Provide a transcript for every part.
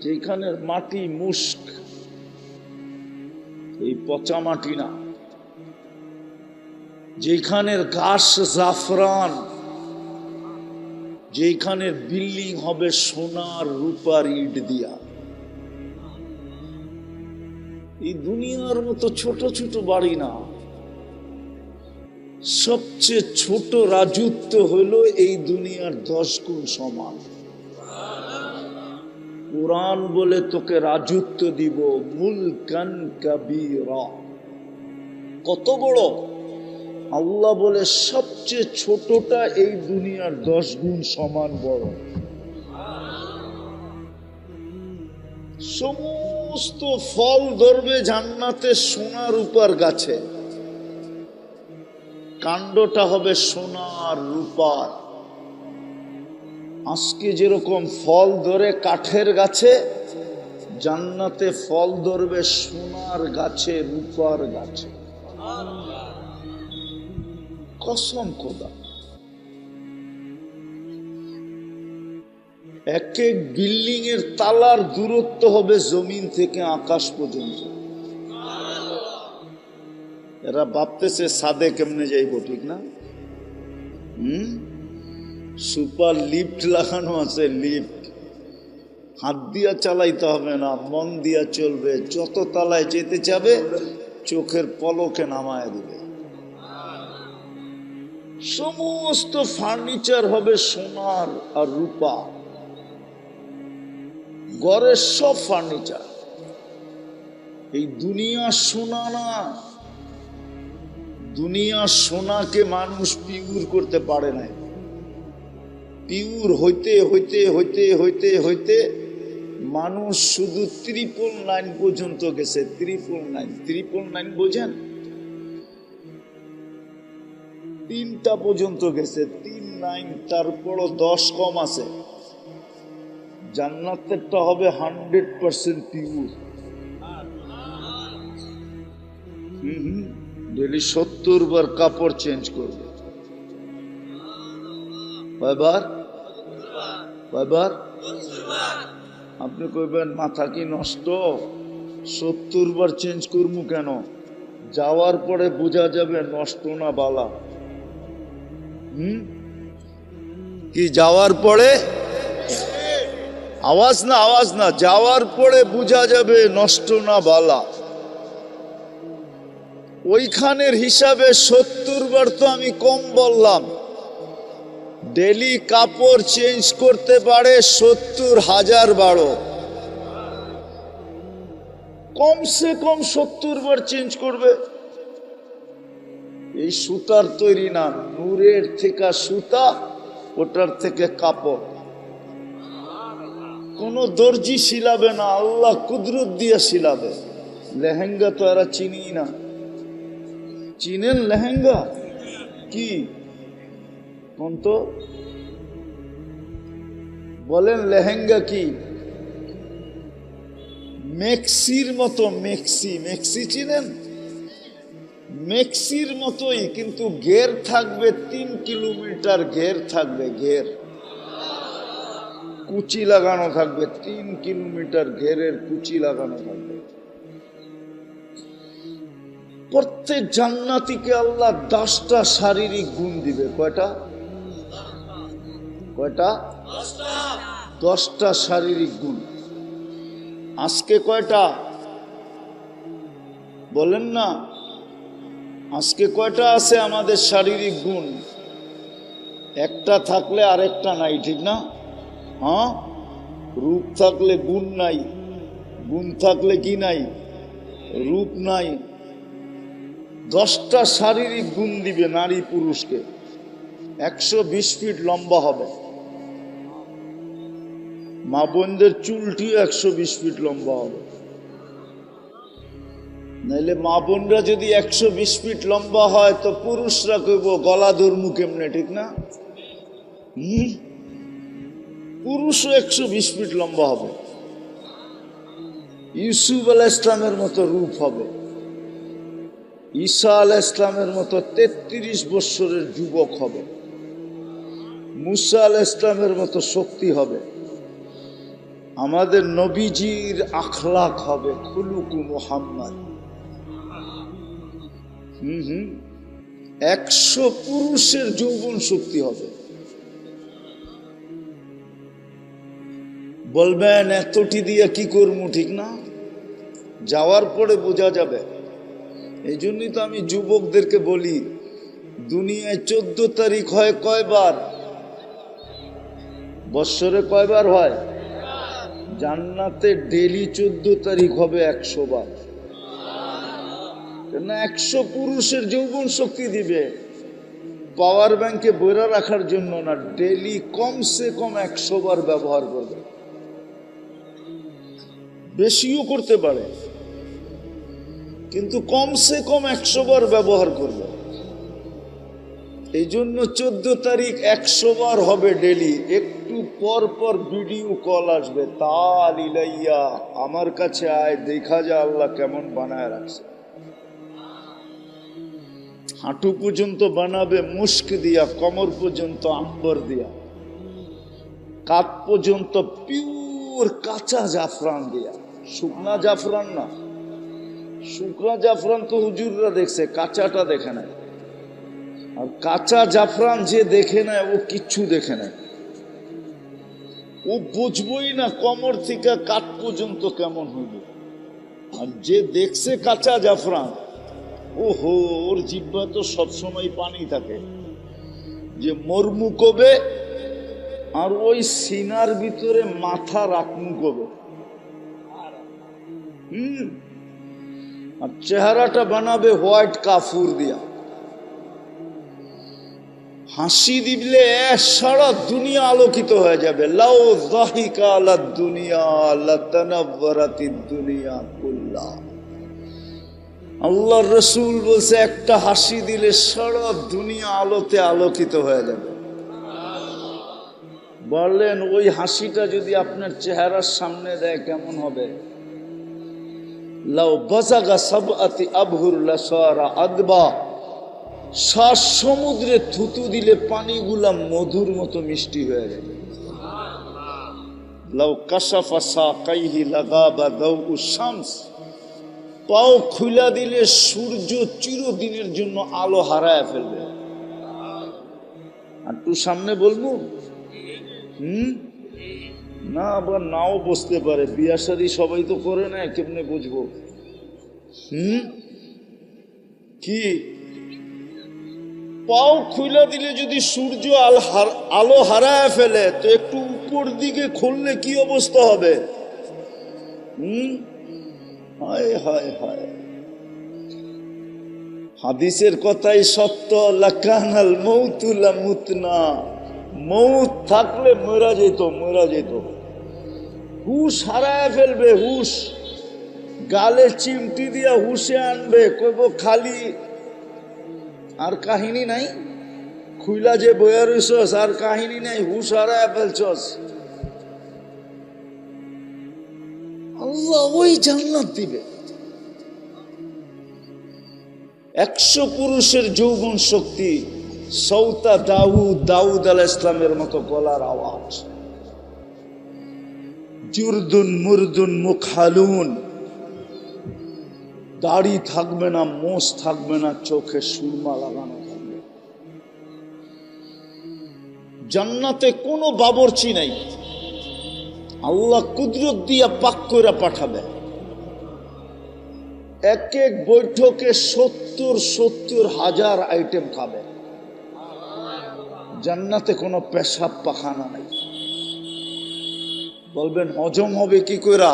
যেখানের মাটি মুস্ক, এই পচা মাটি না, যেখানের ঘাস জাফরান, যেখানের বিল্ডিং হবে সোনার রূপার ইট দিয়া। এই দুনিয়ার মতো ছোট ছোট বাড়ি না, সবচেয়ে ছোট রাজত্ব হলো এই দুনিয়ার 10 গুণ সমান। কুরআন বলে তোকে রাজত্ব দিব মুলকান কাবীরা। কত বড়? আল্লাহ বলে সবচেয়ে ছোটটা এই দুনিয়ার 10 গুণ সমান বড়। সমস্ত ফল ধরবে জান্নাতে সোনার রূপার গাছে, কাণ্ডটা হবে সোনার রূপার। আজকে যেরকম ফল ধরে কাঠের গাছে, জান্নাতে ফল ধরবে সোনার গাছে, রূপার গাছে। কসম খোদা। এক এক বিল্ডিং এর তালার দূরত্ব হবে জমিন থেকে আকাশ পর্যন্ত। এরা ভাবতেছে ছাদে কেমনে যাইব, ঠিক না? সুপার লিফট লাগানো আছে, লিফট হাত দিয়া চালাইতে হবে না, মন দিয়া চলবে। যত তলায় যেতে যাবে চোখের পলকে নামায় দিবে। সমস্ত ফার্নিচার হবে সোনার আর রূপা, ঘরের সব ফার্নিচার। এই দুনিয়া সোনা না, দুনিয়া সোনাকে মানুষ পিউর করতে পারে না। পিউর হইতে হইতে হইতে হইতে হইতে মানুষ শুধু 999 পর্যন্ত গেছে। 999 বোঝেন? 3টা পর্যন্ত গেছে, 39। তারপরও 10 কম আছে। জান্নাতেরটা হবে 100% পিউর। ডেলি 70 বার কাপড় চেঞ্জ করবে। কয়বার? আপনি কইবেন মাথা কি নষ্ট, 70 বার চেঞ্জ করবো কেন? যাওয়ার পরে বোঝা যাবে নষ্ট না বালা। কি যাওয়ার পরে? আওয়াজ না, যাওয়ার পরে বোঝা যাবে নষ্ট না বালা। ওইখানের হিসাবে 70 বার তো আমি কম বললাম। ডেলি কাপড় চেঞ্জ করতে পারে 70,000 বারও, কমসে কম 70 বার চেঞ্জ করবে। এই সুতার তৈরি না, নূরের থেকে সুতা, ওটার থেকে কাপড়। কোন দর্জি সিলাবে না, আল্লাহ কুদরত দিয়ে সিলাবে। লেহেঙ্গা তো এরা চিনি না। চিনেন লেহেঙ্গা কি? কোন তো বলেন লেহেঙ্গা কি? মেক্সির মতো। মেক্সি চিনেন? মেক্সির মতোই, কিন্তু ঘের থাকবে 3 কিলোমিটার। ঘের থাকবে, ঘের কুচি লাগানো থাকবে। 3 কিলোমিটার ঘেরের কুচি লাগানো থাকবে। প্রত্যেক জান্নাতীকে আল্লাহ 10টা শারীরিক গুণ দিবে। কয়টা? 10টা শারীরিক গুণ। আজকে কয়টা বলেন না? আজকে কয়টা আছে আমাদের শারীরিক গুণ? একটা থাকলে আরেকটা নাই, ঠিক না? হ্যাঁ, রূপ থাকলে গুণ নাই, গুণ থাকলে কি নাই? রূপ নাই। 10টা শারীরিক গুণ দিবে নারী পুরুষকে। 120 ফিট লম্বা হবে। মা বোনদের চুলটি 120 ফিট লম্বা হবে। নাইলে মা বোনরা যদি 120 ফিট লম্বা হয় তো পুরুষরা কইব গলা ধর্মু কেমনে, ঠিক না? পুরুষও 120 ফিট লম্বা হবে। ইউসুফ আলাইহিস সালামের মতো রূপ হবে। ঈসা আলাইহিস সালামের মতো 33 বছরের যুবক হবে। মুসা আলাইহিস সালামের মতো শক্তি হবে। আমাদের নবীজির আখলাক হবে খুলুকু মুহাম্মদ। 100 পুরুষের যৌবন শক্তি হবে। বলবেন এতটি দিয়ে কি করবো, ঠিক না? যাওয়ার পরে বোঝা যাবে। এই জন্যই তো আমি যুবকদেরকে বলি, দুনিয়ায় 14 তারিখ হয় কয়বার? বৎসরে কয়বার হয়? জান্নাতে ডেলি 14 তারিখ হবে 100 বার। না 100 পুরুষের যৌবন শক্তি দিবে, পাওয়ার ব্যাংকে বইরা রাখার জন্য না, ডেলি কমসে কম 100 বার ব্যবহার করবে। বেশিও করতে পারে, কিন্তু কমসে কম 100 বার ব্যবহার করবে। এই জন্য 14 তারিখ 100 বার হবে ডেলি। একটু পর পর ভিডিও কল আসবে, তাল ইলাইয়া, আমার কাছে আয়, দেখা যা আল্লাহ কেমন বানায় রাখছে। হাঁটু পর্যন্ত বানাবে মুস্ক দিয়া, কোমর পর্যন্ত আম্বর দিয়া, কাপ পর্যন্ত পিওর কাঁচা জাফরান দিয়া। শুকনা জাফরান না, শুকনা জাফরান তো হুজুররা দেখছে, কাঁচাটা দেখে নেয়। আর কাঁচা জাফরান যে দেখে নেয় ও কিচ্ছু দেখে নেয়, ও বুঝবই না কোমর থেকে কাঠ পর্যন্ত কেমন হইবে। আর যে দেখছে কাঁচা জাফরান, ওহো, ওর জিহ্বা তো সবসময় পানি থাকে, যে মরমু কবে আর ওই সিনার ভিতরে মাথা রাখমু কবে। আর চেহারাটা বানাবে হোয়াইট কাফুর দিয়া। হাসি দিলে সারা দুনিয়া আলোকিত হয়ে যাবে। লাউ যাহিকা আলাদ দুনিয়া লাতানাওয়ারাতিদ দুনিয়া কুল্লা। আল্লাহর রাসূল বলছে, একটা হাসি দিলে সারা দুনিয়া আলোতে আলোকিত হয়ে যাবে। বললেন ওই হাসিটা যদি আপনার চেহারার সামনে দেয় কেমন হবে? লাউ বাযাগা সাবআতি আবহুর লাসারা আদবা। 7 সমুদ্রে থুতু দিলে পানিগুলা মধুর মতো মিষ্টি হয়ে যাবে। লাউ কাশাফা সাকাইহি লাগাবা দাউ শামস। পাও খুলা দিলে সূর্য চিরদিনের জন্য আলো হারায় ফেলবে। আর তুই সামনে বলবো না, আবার নাও বসতে পারে, বিয়া শাদী সবাই তো করে না, কেমনে বুঝবো? কি পাও খুলে দিলে যদি সূর্য আলো হারায় ফেলে, তো একটু উপর দিকে খুললে কি অবস্থা হবে? হায় হায় হায়, হাদিসের কথাই সত্য। লাকানাল মৌতু লামুতনা। মৌত থাকলে মরা যেত, মরা যেত। হুশ হারায় ফেলবে, হুশ গালে চিমটি দিয়া হুশে আনবে, কইব খালি আর কাহিনী নাই, খুইলা যে বইয়া রইছস আর কাহিনী নাই, হুশ হারায় ফেলছস। আল্লাহ ওই জান্নাত দিবে। 100 পুরুষের যৌবন শক্তি, সৌতা দাউদ আলাইহিস সালামের মতো গলার আওয়াজ, জুরদুন মুরদুন মুখালুন, দাড়ি থাকবে না, মোষ থাকবে না, চোখে সুরমা লাগানো থাকবে। জান্নাতে কোনো বাবরচি নাই, আল্লাহ কুদরত দিয়া পাক করে পাঠাবে। এক এক বৈঠকে 70 হাজার আইটেম খাবে। জান্নাতে কোনো পেশাব পাখানা নাই। বলবেন হজম হবে কি কইরা?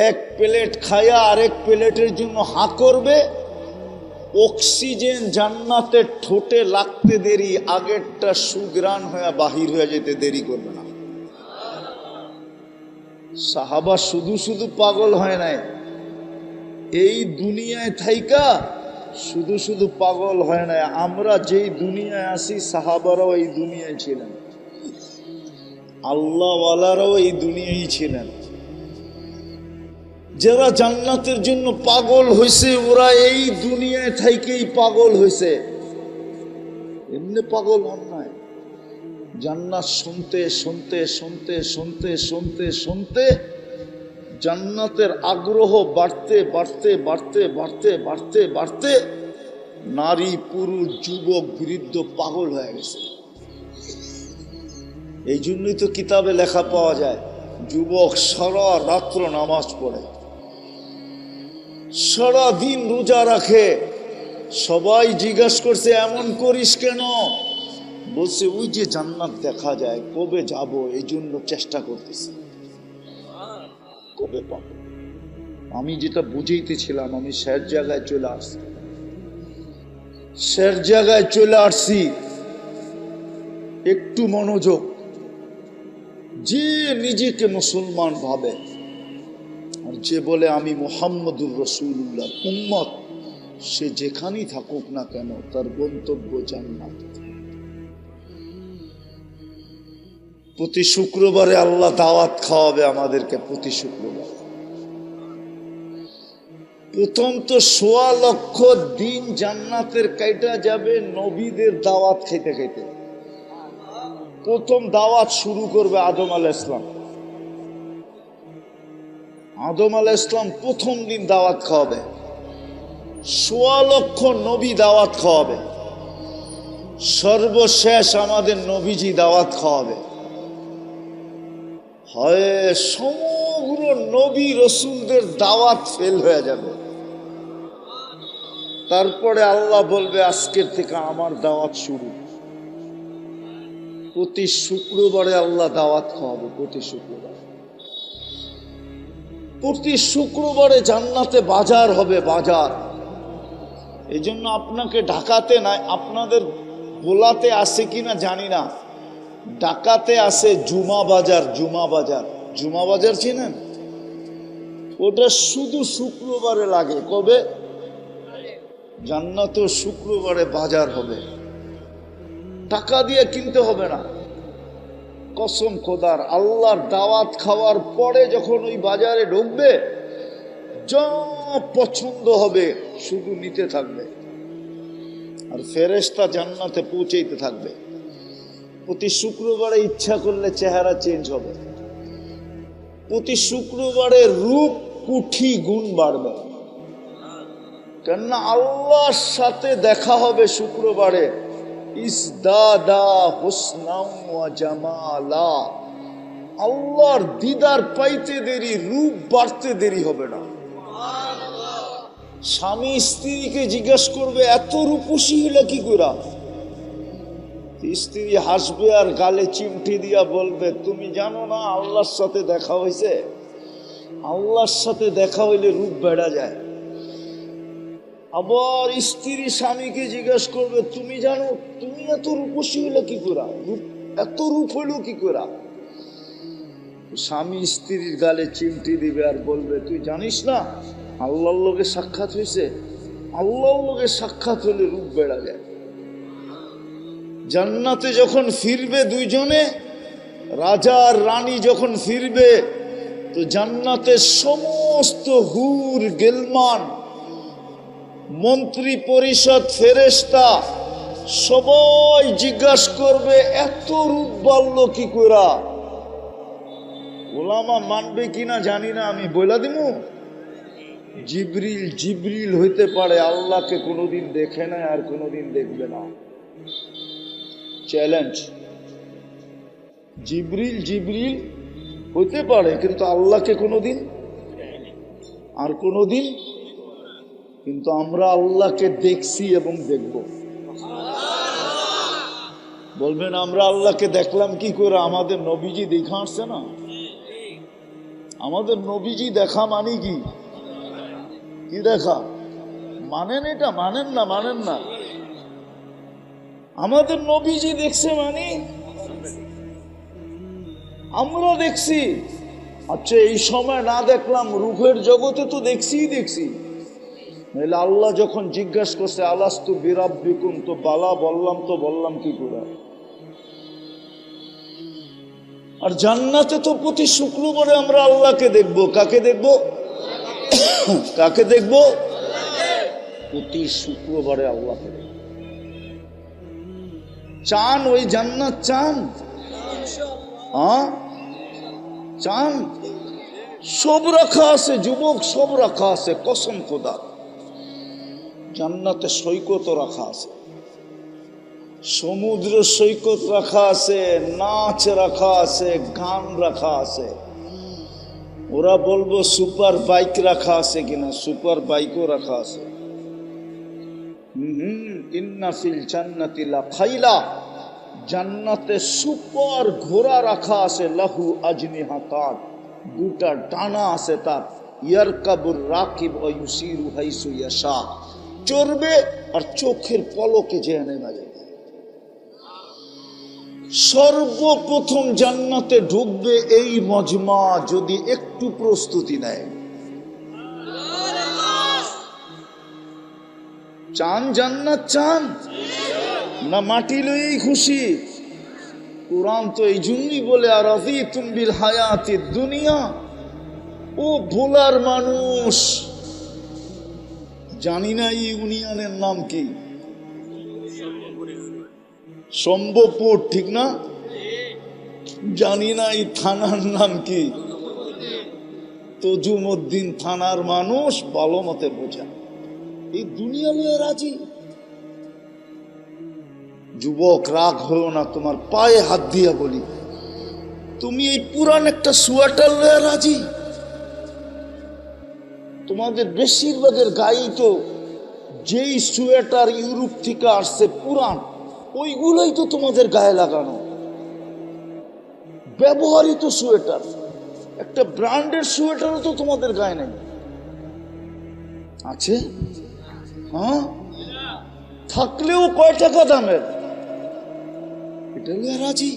এক প্লেট খায়া আরেক প্লেটের জন্য হা করবে। অক্সিজেন জান্নাতে ঠোঁটে লাগতে দেরি, আগেরটা সুগ্রাণ হয়ে বাহির হয়ে যেতে দেরি করবে না। সাহাবা শুধু শুধু পাগল হয় নাই, এই দুনিয়ায় থাইকা শুধু শুধু পাগল হয় নাই। আমরা যেই দুনিয়ায় আছি, সাহাবারাও এই দুনিয়ায় ছিলেন, আল্লাহওয়ালারাও এই দুনিয়ায় ছিলেন। যারা জান্নাতের জন্য পাগল হয়েছে, ওরা এই দুনিয়ায় থাইকেই পাগল হয়েছে, এমনি পাগল হন নাই। জান্নাত শুনতে শুনতে শুনতে শুনতে শুনতে শুনতে জান্নাতের আগ্রহ বাড়তে বাড়তে বাড়তে বাড়তে বাড়তে বাড়তে নারী পুরুষ যুবক বৃদ্ধ পাগল হয়ে গেছে। এই জন্যই তো কিতাবে লেখা পাওয়া যায়, যুবক সারা রাত্র নামাজ পড়ে, সারা দিন রোজা রাখে। সবাই জিজ্ঞাসা করছে এমন করিস কেন? বলছে ওই যে জান্নাত দেখা যায়, কবে যাব এই জন্য চেষ্টা করতেছি, কবে পাবো। আমি যেটা বুঝাইতেছিলাম, আমি শেষ জায়গায় চলে আসছি, শেষ জায়গায় চলে আসছি। একটু মনোযোগ। যে নিজেকে মুসলমান ভাবে আর যে বলে আমি মুহাম্মদুর রাসূলুল্লাহ উম্মত, সে যেখানেই থাকুক না কেন তার গন্তব্য জান্নাত। প্রতি শুক্রবারে আল্লাহ দাওয়াত খাওয়াবে আমাদেরকে, প্রতি শুক্রবার। প্রথম তো ১৬ লক্ষ দিন জান্নাতের কাইটা যাবে নবীদের দাওয়াত খাইতে খাইতে। প্রথম দাওয়াত শুরু করবে আদম আলাইহিস সালাম। আদম আলাইহিস সালাম প্রথম দিন দাওয়াত খাওয়াবে, ১৬ লক্ষ নবী দাওয়াত খাওয়াবে, সর্বশেষ আমাদের নবীজি দাওয়াত খাওয়াবে। হয় সমগ্র নবী রসুলদের দাওয়াত ফেল হয়ে যাবে। তারপরে আল্লাহ বলবে আজকের থেকে আমার দাওয়াত শুরু। প্রতি শুক্রবারে আল্লাহ দাওয়াত খাওয়াবে, প্রতি শুক্রবার। প্রতি শুক্রবারে জান্নাতে বাজার হবে, বাজার। এই জন্য আপনাকে ঢাকাতে নাই, আপনাদের গোলাতে আছে কিনা জানি না, ঢাকাতে আছে জুমা বাজার। জুমা বাজার, জুমা বাজার চিনেন? ওটা শুধু শুক্রবারে লাগে। কবে? জান্নাত শুক্রবারে বাজার হবে, টাকা দিয়ে কিনতে হবে না। কসম খোদার, আল্লাহর দাওয়াত খাওয়ার পরে যখন ওই বাজারে ঢুকবে, যা পছন্দ হবে শুধু নিতে থাকবে, আর ফেরেশতা জান্নাতে পৌঁছাইতে থাকবে। প্রতি শুক্রবারে ইচ্ছা করলে চেহারা চেঞ্জ হবে, প্রতি শুক্রবারে রূপ কুঠি গুণ বাড়বে। কেননা আল্লাহর সাথে দেখা হবে শুক্রবারে। ইসদাদা হুসনাও ওয়া জামালা, আল্লাহর দিদার পাইতে দেরি, রূপ বাড়তে দেরি হবে না। স্বামী স্ত্রীকে জিজ্ঞাসা করবে এত রূপসী হইলা কি করে? স্ত্রী হাসবে আর গালে চিমটি দিয়া বলবে তুমি জানো না আল্লাহর সাথে দেখা হয়েছে? আল্লাহর সাথে দেখা হইলে রূপ বেড়া যায়। আবার স্ত্রী স্বামীকে জিজ্ঞাসা করবে তুমি জানো তুমি এত রূপসী হইলে কি করে, এত রূপ হইল কি করে? স্বামী স্ত্রীর গালে চিমটি দিবে আর বলবে তুই জানিস না আল্লাহর লগে সাক্ষাৎ হয়েছে? আল্লাহর লগে সাক্ষাৎ হলে রূপ বেড়া যায়। জান্নাতে যখন ফিরবে দুইজনে, রাজা আর রানী যখন ফিরবে, তো জান্নাতের সমস্ত হুর গেলমান, মন্ত্রী পরিষদ, ফেরেশতা সবাই জিজ্ঞাসা করবে এত রূপ বাড়ল কি করে? ওলামা মানবে কিনা জানি না, আমি বলে দিব। জিবরিল হইতে পারে আল্লাহকে কোনোদিন দেখে না আর কোনোদিন দেখবে না। চ্যালেঞ্জ। জিবরিল হইতে পারে কিন্তু আল্লাহকে কোনোদিন আর কোনোদিন, কিন্তু আমরা আল্লাহকে দেখছি এবং দেখব। বলবেন আমরা আল্লাহকে দেখলাম কি করে? আমাদের নবীজি দেখা আসছে না? আমাদের নবীজি দেখা মানে কি? কি দেখা মানেন? এটা মানেন না, মানেন না। আমাদের নবীজি দেখছে মানে আমরা দেখছি। আচ্ছা এই সময় না দেখলাম, রূপের জগতে তো দেখছি। নাহলে আল্লাহ যখন জিজ্ঞাসা করছে আলাস্তু বিরাব্বিকুম, তো বালা বললাম কি করে? আর জান্নাতে তো প্রতি শুক্রবারে আমরা আল্লাহকে দেখব। কাকে দেখব? কাকে দেখব? প্রতি শুক্রবারে আল্লাহকে দেখব। চান ওই জান্নাত চান? হ্যাঁ চান? সব রাখা আছে যুবক, সব রাখা আছে, কসম খোদা। জান্নাতে সৈকত রাখা আছে, সমুদ্র সৈকত রাখা আছে, নাচ রাখা আছে, গান রাখা আছে। ওরা বলবো সুপার বাইক রাখা আছে কিনা, সুপার বাইকও রাখা আছে। ইন্না ফিল জান্নাতি লা খাইলা, জান্নাতে সুপার ঘোড়া রাখা আছে, লাহু আজনিহাতান, দুটা ডানা আছে তার। ইয়ারকাবুর রাকিব ওয়া ইউসিরু হাইসু ইয়াশা, চড়বে আর চোখের পলকে যেখানে বাজে। সর্বপ্রথম জান্নাতে ঢুকবে এই মজমা যদি একটু প্রস্তুতি নেয়। চান জান্নাত চান না মাটি লইই খুশি? কুরআন তো এই জন্যই বলে আর রাযীতুম বিল হায়াতিদ দুনিয়া। ও ভোলার মানুষ, জানি না এই ইউনিয়নের নাম কি, সম্ভবপুর, ঠিক না? জানি না এই থানার নাম কি, তজুমউদ্দিন থানার মানুষ ভালো মতে বোঝা। এই দুনিয়া লয়ে রাজি? যুবক রাগ হলো না, তোমার পায়ে হাত দিয়া বলি, তুমি এই পুরান একটা সোয়েটার লয়ে রাজি? তোমাদের বেশিরভাগের গায়ে তো যেই সোয়েটার ইউরোপ থেকে আসছে পুরান, ওইগুলোই তো তোমাদের গায়ে লাগানো, ব্যবহৃত সোয়েটার। একটা ব্র্যান্ডের সোয়েটারও তো তোমাদের গায়ে নেই, আছে? হ্যাঁ, থাকলেও কয় টাকা দামের? এটা নিয়ে রাজি?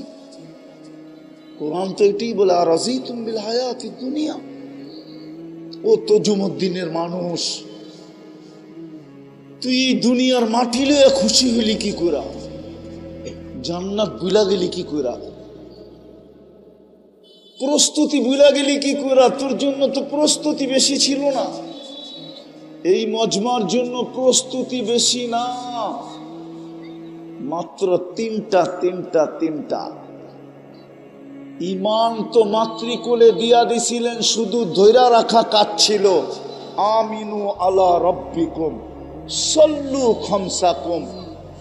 কোরআন তো এটাই বলে আর রাযীতুম বিল হায়াতিদ দুনিয়া। ও তজুমউদ্দিনের মানুষ, তুই এই দুনিয়ার মাটি লয়ে খুশি হইলি কি কইরা? জান্নাত ভুলা গেলি কি কইরা? প্রস্তুতি ভুলা গেলি কি কইরা? তোর জন্য তো প্রস্তুতি বেশি ছিল না, এই মজমার জন্য প্রস্তুতি বেশি না, মাত্র তিনটা। ইমান তো মাতৃকোলে দিয়া দিছিলেন, শুধু ধৈরা রাখা কাজ ছিল। আমিনু আলা রাব্বিকুম সাল্লু খামসাকুম,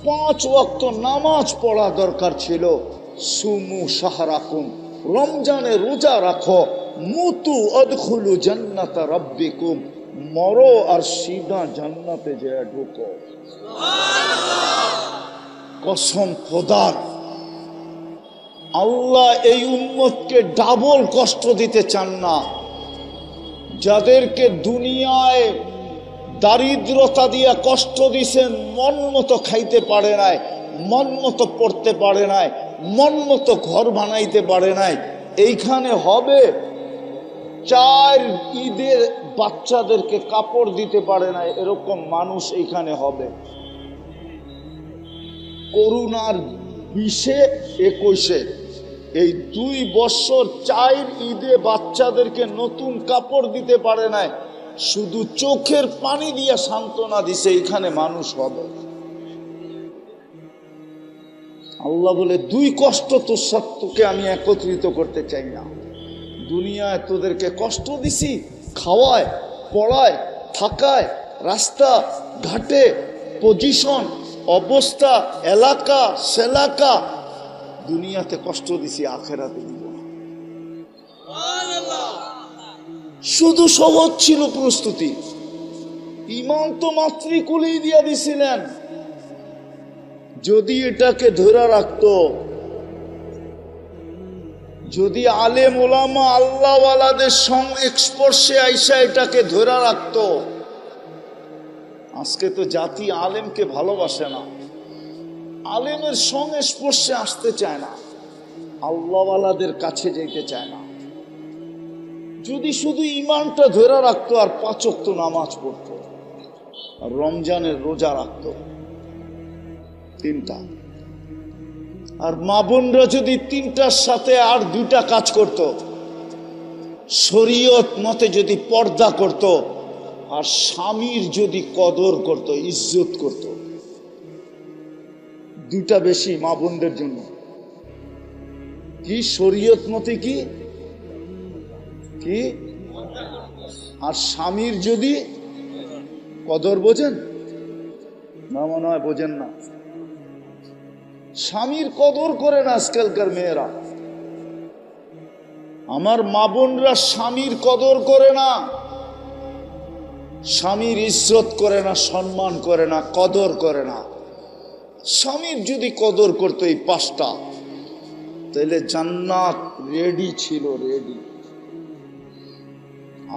5 ওয়াক্ত নামাজ পড়া দরকার ছিল। সুমু শাহরাকুম, রমজানে রোজা রাখো। মুতু আদখুলু জান্নাতা রাব্বিকুম, মরো আর সিধা জান্নাতে যায় ঢুকো। কসম খোদার, আল্লাহ এই উম্মতকে ডাবল কষ্ট দিতে চান না। যাদেরকে দুনিয়ায় দারিদ্রতা দিয়া কষ্ট দিছেন, মন মতো খাইতে পারে নাই, মন মতো পড়তে পারে নাই, মন মতো ঘর বানাইতে পারে নাই, এইখানে হবে 4 ঈদের বাচ্চাদেরকে কাপড় দিতে পারে নাই, এরকম মানুষ এইখানে হবে। করোনার 20-21 এই 2 বছর 4 ঈদে বাচ্চাদেরকে নতুন কাপড় দিতে পারে নাই, শুধু চোখের পানি দিয়ে সান্ত্বনা দিছে, এইখানে মানুষ হবে। আল্লাহ বলে 2 কষ্ট তোর সত্যকে আমি একত্রিত করতে চাই না। দুনিয়ায় তোদেরকে কষ্ট দিছি, খাওয়ায়, পড়ায়, থাকায়, রাস্তা ঘাটে, পজিশন, অবস্থা, এলাকা সেলাকা, দুনিয়াতে কষ্ট দিছি, আখেরাতে দিব না। শুধু সহজ ছিল প্রস্তুতি। ইমান তো মাতৃকুলেই দিয়া দিছিলেন। যদি এটাকে ধরে রাখতো, যদি আলেম ওলামা আল্লাহওয়ালাদের সংস্পর্শে আইসা এটাকে ধরে রাখতো, আজকে তো জাতি আলেমকে ভালোবাসে না, আলেমের সংস্পর্শে আসতে চায় না, আল্লাহওয়ালাদের কাছে যেতে চায় না। যদি শুধু ইমানটা ধরে রাখতো আর 5 ওয়াক্ত নামাজ পড়তো আর রমজানের রোজা রাখতো, 3টা, আর মা বোনরা যদি 3টার সাথে আর 2টা কাজ করত, শরীয়ত মতে যদি পর্দা করত, আর স্বামীর যদি কদর করত, ইজ্জত করত, 2টা বেশি মা বোনদের জন্য। কি শরীয়ত মতে কি কি আর স্বামীর যদি কদর বোঝেন না, মনে হয় বোঝেন না। স্বামীর কদর করে না আজকালকার মেয়েরা, আমার মা বোনরা স্বামীর কদর করে না, স্বামীর ইজ্জত করে না, সম্মান করে না, কদর করে না। স্বামীর যদি কদর করতো এই পাঁচটা, তাহলে জান্নাত রেডি ছিল, রেডি।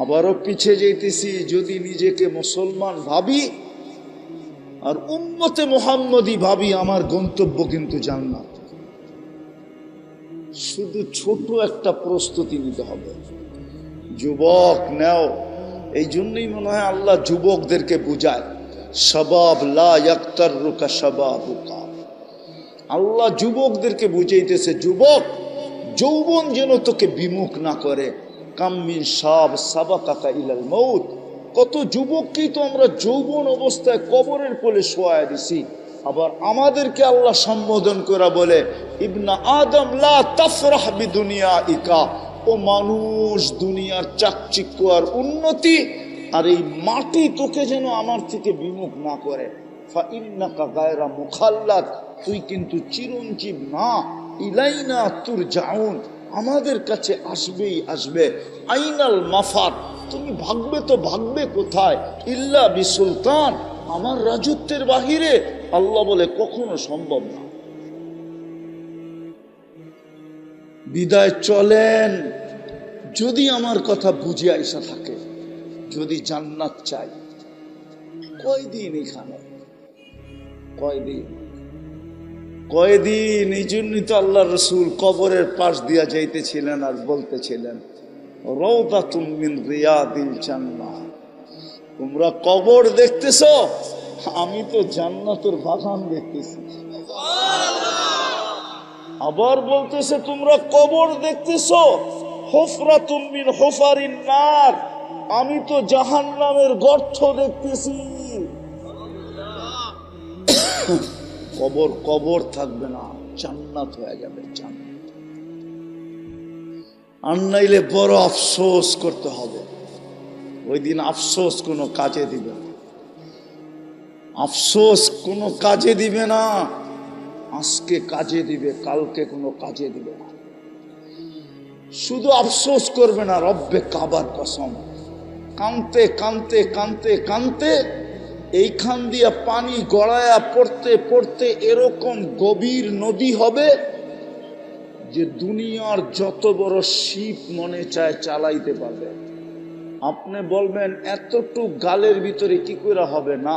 আবারও পিছে যেতেছি, যদি নিজেকে মুসলমান ভাবি আর উম্মতে মুহাম্মদী ভাবি, আমার গন্তব্য কিন্তু জান্নাত। শুধু ছোট একটা প্রস্তুতি নিতে হবে। যুবক নেও, এই জন্যই মনে হয় আল্লাহ যুবকদেরকে বুঝায়, শাবাব লা ইয়াক্তাররুকা শাবাবুকা। আল্লাহ যুবকদেরকে বুঝাইতেছে, যুবক যৌবন যেন তোকে বিমুখ না করে। কাম মিন শাব সাবাকাকা ইলাল মউত, কত যুবককেই তো আমরা যৌবন অবস্থায় কবরের কোলে শোয়ায় দিছি। আবার আমাদেরকে আল্লাহ সম্বোধন করে বলে, ইবনা আদম লা তাফরাহ বিদুনিয়াইকা, ও মানুষ, দুনিয়ার চাকচিক্য আর উন্নতি আর এই মাটি তোকে যেন আমার থেকে বিমুখ না করে। ফা ইন্নাকা গায়রা মুখাল্লাদ, তুই কিন্তু চিরঞ্জীব না। ইলাইনা তুরজাউন, আমাদের কাছে আসবেই আসবে। আইনাল মাফার, তুমি ভাগবে তো ভাগবে কোথায়? ইল্লা বিসুলতান, আমার রাজত্বের বাহিরে। আল্লাহ বলে কখনো সম্ভব না। বিদায় চলেন, যদি আমার কথা বুঝে আইসা থাকে, যদি জান্নাত চাই। কয়দিন এখানে, কয়দিন কয়দিন। এই জন্যই তো আল্লাহ রসুল কবরের পাশ দিয়া যাইতেছিলেন আর বলতেছিলেন, রাউদাতুম মিন রিয়াদিল জান্নাহ। তোমরা কবর দেখতেছ, আমি তো জান্নাতের বাগান দেখতেছি। আবার বলতেছে, তোমরা কবর দেখতেছ, হুফরাতুম মিন হুফারিন নার, আমি তো জাহান্নামের গর্ত দেখতেছি। কবর কবর থাকবে না, জান্নাত হয়ে যাবে, জান্নাত। আর নাইলে বড় আফসোস করতে হবে। ওই দিন আফসোস কোনো কাজে দিবে না, আফসোস কোনো কাজে দিবে না। আজকে কাজে দিবে, কালকে কোনো কাজে দিবে না। শুধু আফসোস করবে না, রব্বে কাবার কসম, কানতে কানতে কানতে কানতে এইখান দিয়ে পানি গড়ায়া পড়তে পড়তে এরকম গভীর নদী হবে যে দুনিয়ার যত বড় শিপ মনে চায় চালাইতে পারবে। আপনি বলবেন এতটুক গালের ভিতরে কি করে হবে? না,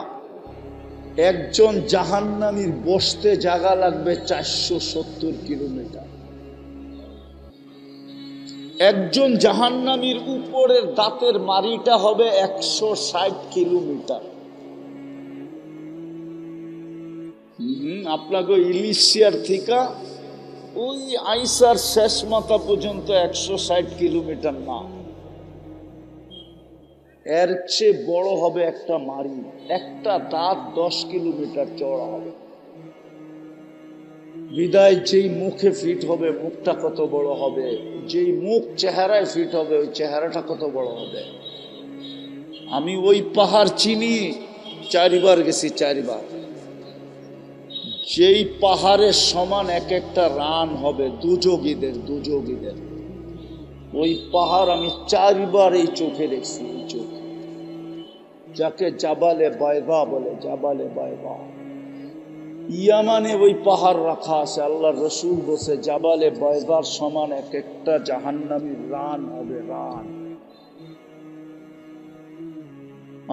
একজন জাহান্নামীর বসতে জায়গা লাগবে 470 কিলোমিটার। একজন জাহান্নামীর উপরের দাঁতের মারিটা হবে 160 কিলোমিটার। আপনাকে ইলিশিয়ার থেকে ওই আইসার শেষ মাথা পর্যন্ত 160 কিলোমিটার না, এর চেয়ে বড় হবে একটা মারি। একটা দাঁত 10 কিলোমিটার চওড়া হবে। বিদায় যেই মুখে ফিট হবে, মুখটা কত বড় হবে। যেই মুখ চেহারায় ফিট হবে, ওই চেহারাটা কত বড় হবে। আমি ওই পাহাড় চিনি, 4 বার গেছি, 4 বার। যেই পাহাড়ের সমান এক একটা রান হবে দুযোগীদের, দুযোগীদের। ওই পাহাড় আমি 4 বার এই চোখে দেখছি, এই চোখে, যাকে জাবালে বাইদা বলে, জাবালে বাইদা। ইয়ামানে ওই পাহাড় রাখা আছে, আল্লাহ রসুল বসে জাবালে বাইদার সমান এক একটা জাহান্নামীর রান হবে, রান।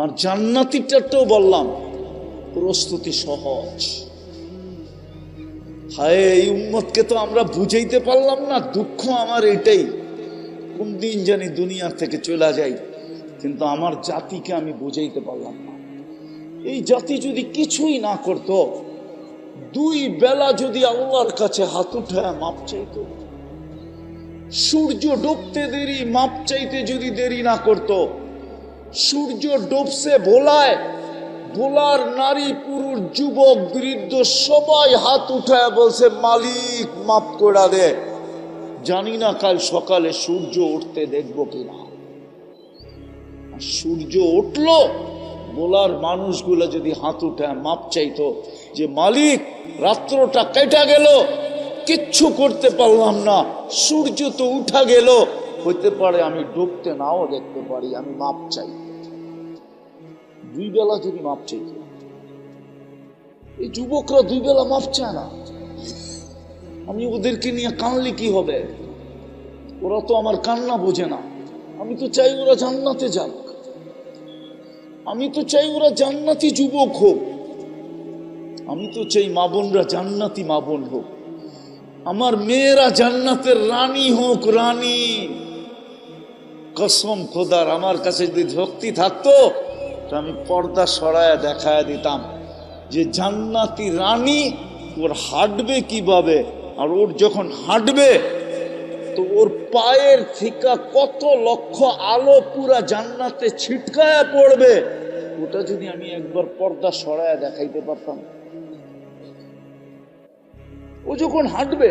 আর জান্নাতীটাও বললাম প্রস্তুতি সহজ। হায়, এই উম্মতকে তো আমরা বুঝাইতে পারলাম না। দুঃখ আমার এটাই, কোন দিন জানি দুনিয়া থেকে চলে যাই, কিন্তু আমার জাতিকে আমি বুঝাইতে পারলাম না। এই জাতি যদি কিছুই না করত, 2 বেলা যদি আল্লাহর কাছে হাত উঠায় মাপ চাইত, সূর্য ডুবতে দেরি মাপ চাইতে যদি দেরি না করত, সূর্য ডুবছে ভোলায়, ভোলার নারী পুরুষ যুবক বৃদ্ধ সবাই হাত উঠায় বলছে, মালিক মাপ করে দে। জানি না কাল সকালে সূর্য উঠতে দেখবো কিনা। সূর্য উঠলো, বলার মানুষগুলো যদি হাত উঠায় মাপ চাইতো যে মালিক রাত্রটা কেটে গেল, কিচ্ছু করতে পারলাম না, সূর্য তো উঠা গেল, হইতে পারে আমি ডুবতে নাও দেখতে পারি, আমি মাপ চাই। দুই বেলা যদি মাপ চাইতো, এই যুবকরা দুই বেলা মাপ চায় না, আমি ওদেরকে নিয়ে কানলে কি হবে? ওরা তো আমার কান্না বোঝে না। আমি তো চাই ওরা জান্নাতে যাক, আমি তো চাই ওরা জান্নাতি যুবক হোক, আমি তো চাই মা বোনরা জান্নাতি মা বোন হোক, আমার মেয়েরা জান্নাতের রানী হোক, রানী। কসম খোদার, আমার কাছে যদি শক্তি থাকতো তো আমি পর্দা সরায়া দেখায় দিতাম যে জান্নাতি রানী ওর হাঁটবে কিভাবে, আর ওর যখন হাঁটবে তো ওর পায়ের থেকে কত লক্ষ আলো পুরা জান্নাতে ছিটকায়া পড়বে, ওটা যদি আমি একবার পর্দা সরায়া দেখাইতে পারতাম। ও যখন হাঁটবে,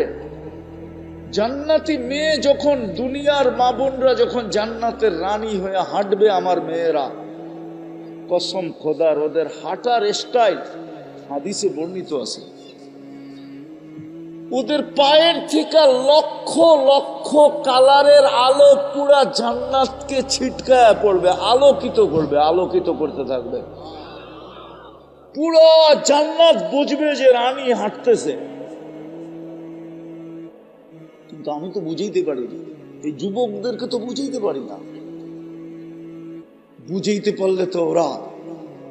জান্নাতি মেয়ে যখন, দুনিয়ার মা বোনরা যখন জান্নাতের রানী হয়ে হাঁটবে, আমার মেয়েরা, কসম খোদার ওদের হাঁটার স্টাইল হাদিসে বর্ণিত আছে, ওদের পায়ের থেকে লক্ষ লক্ষ কালারের আলো পুরা জান্নাতকে ছিটকায়া পড়বে, আলোকিত করবে, আলোকিত করতে থাকবে। পুরো জান্নাত বুঝবে যে রানী হাঁটতেছে। কিন্তু আমি তো বুঝাইতে পারি না, এই যুবকদেরকে তো বুঝাইতে পারি না। বুঝাইতে পারলে তো ওরা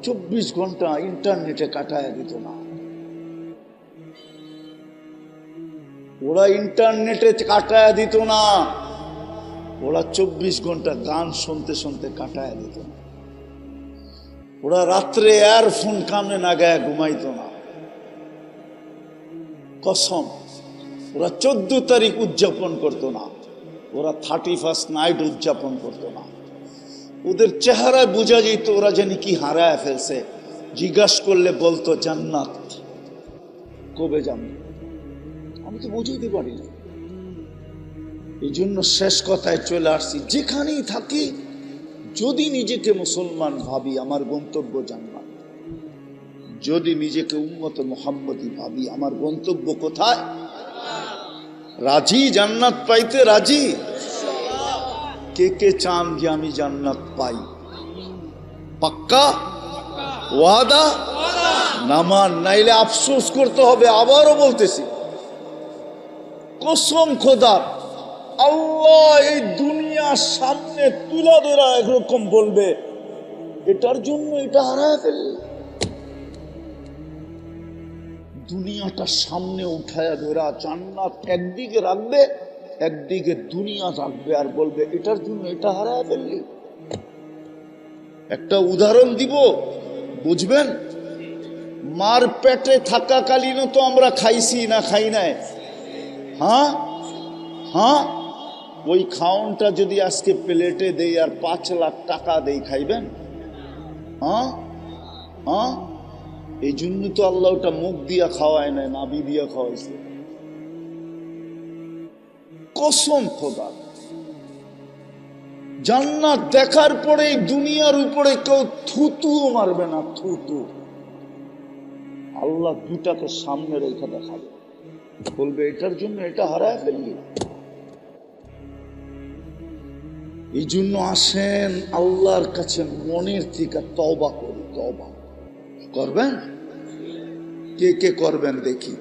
24 ঘন্টা ইন্টারনেটে কাটায় দিত না। ওরা ইন্টারনেটে কাটায় দিত না, ওরা 24 ঘন্টা গান শুনতে শুনতে কাটায় দিত না। ওরা রাত্রে ইয়ারফোন কানে না গায়ে ঘুমাইতো না। কসম, ওরা 14 তারিখ উদযাপন করতো না, ওরা 31st নাইট উদযাপন করতো না। ওদের চেহারায় বোঝা যেত ওরা জানি কি হারায় ফেলছে। জিজ্ঞাসা করলে বলতো জান্নাত কবে যাবে। আমি তো বুঝাইতে পারি না। এই জন্য শেষ কথায় চলে আসছি, যেখানেই থাকি যদি নিজেকে মুসলমান ভাবি, আমার গন্তব্য জান্নাত। যদি নিজেকে উম্মতে মুহাম্মদী ভাবি, আমার গন্তব্য কোথায়? রাজি জান্নাত পাইতে? রাজি? কে কে চান যে আমি জান্নাত পাই? পাক্কা ওয়াদা? নামান, নাইলে আফসোস করতে হবে। আবারও বলতেছি, কসম খোদার, আল্লাহ এই দুনিয়ার সামনে তুলা ধরা একরকম বলবে, এটার জন্য এটা হারায় ফেললে। দুনিয়াটা সামনে উঠায়া ধরা জান্নাত একদিকে রাখবে, একদিকে দুনিয়া রাখবে, আর বলবে এটার জন্য এটা হারায় ফেললি। একটা উদাহরণ দিব, বুঝবেন। মার পেটে থাকাকালীনও তো আমরা খাইছি না খাই নাই? হ্যাঁ হ্যাঁ, ওই খাওনটা যদি আজকে প্লেটে দেই আর 5 লাখ টাকা দেই, খাইবেন? হ্যাঁ হ্যাঁ, এই জন্য তো আল্লাহ ওটা মুখ দিয়া খাওয়ায় নাই, নাভি দিয়া খাওয়াইছে। কসম খোদা, জান্নাত দেখার পরে দুনিয়ার উপরে কেউ থুতুও মারবে না, থুতু। আল্লাহ দুটাকে সামনে রেখে দেখাবে, বলবে এটার জন্য এটা হারায় ফেললি। এই জন্য আসেন আল্লাহর কাছে মনের থেকে তওবা করি। তওবা করবেন? কে কে করবেন দেখি।